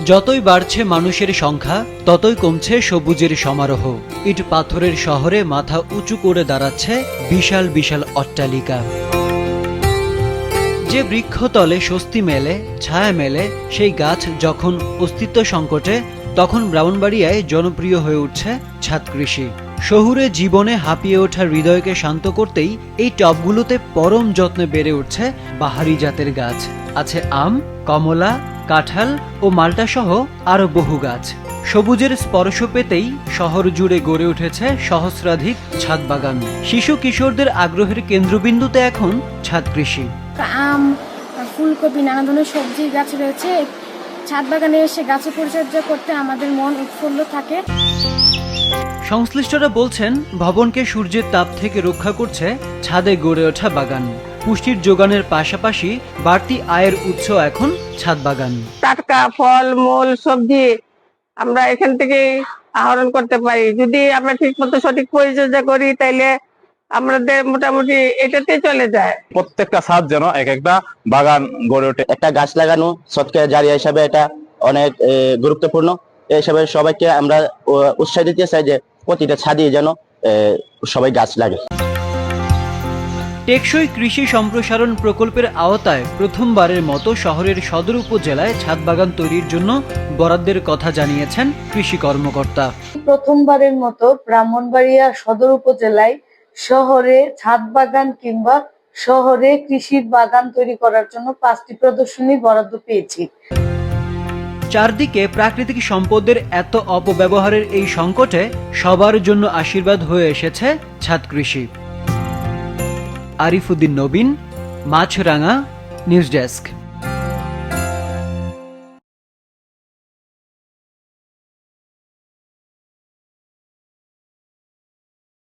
যতই বাড়ছে মানুষের সংখ্যা ততই কমছে সবুজের সমারোহ। ইট পাথরের শহরে মাথা উঁচু করে দাঁড়াচ্ছে বিশাল বিশাল অট্টালিকা। যে বৃক্ষতলে স্বস্তি মেলে, ছায়া মেলে, সেই গাছ যখন অস্তিত্ব সংকটে, তখন ব্রাহ্মণবাড়িয়ায় জনপ্রিয় হয়ে উঠছে ছাদ কৃষি। শহুরে জীবনে হাঁপিয়ে ওঠা হৃদয়কে শান্ত করতেই এই টবগুলোতে পরম যত্নে বেড়ে উঠছে বাহারি জাতের গাছ। আছে আম, কমলা, কাঁঠাল ও মাল্টা সহ আরো বহু গাছ। সবুজের স্পর্শ পেতেই শহর জুড়ে গড়ে উঠেছে সহস্রাধিক ছাদ বাগান। শিশু কিশোরদের আগ্রহের কেন্দ্রবিন্দুতে এখন ছাদ কৃষি। আম, ফুলকপি, নানা ধরনের সবজির গাছ রয়েছে। ছাদ বাগানে এসে গাছের পরিচর্যা করতে আমাদের মন উৎফুল্ল থাকে। সংশ্লিষ্টরা বলছেন, ভবনকে সূর্যের তাপ থেকে রক্ষা করছে ছাদে গড়ে ওঠা বাগান। পুষ্টির যোগানের পাশাপাশি বাড়তি আয়ের উৎস এখন ছাদ বাগান। টাটকা ফল মূল সবজি আমরা এখান থেকে আহরণ করতে পারি। যদি আমরা ঠিক মতো সঠিক পরিচর্যা করি তাইলে আমাদের মোটামুটি এটাতে চলে যায়। প্রত্যেকটা ছাদ যেন এক একটা বাগান গড়ে ওঠে। একটা গাছ লাগানো সৎকার জারিয়া হিসাবে এটা অনেক গুরুত্বপূর্ণ। এই হিসাবে সবাইকে আমরা উৎসাহ দিতে চাই যে প্রতিটা ছাদে যেন সবাই গাছ লাগে। টেকসই কৃষি সম্প্রসারণ প্রকল্পের আওতায় প্রথমবারের মতো শহরের সদর উপজেলায় ছাদ বাগান তৈরির জন্য বরাদ্দের কথা জানিয়েছেন কৃষি কর্মকর্তা। প্রথমবারের মতো ব্রাহ্মণবাড়িয়া সদর উপজেলায় শহরে ছাদ বাগান কিংবা শহরে কৃষির বাগান তৈরি করার জন্য 5টি প্রদর্শনী বরাদ্দ পেয়েছি। চারদিকে প্রাকৃতিক সম্পদের এত অপব্যবহারের এই সংকটে সবার জন্য আশীর্বাদ হয়ে এসেছে ছাদ কৃষি। আরিফুদ্দিন নবীন, মাছরাঙা, নিউজ ডেস্ক।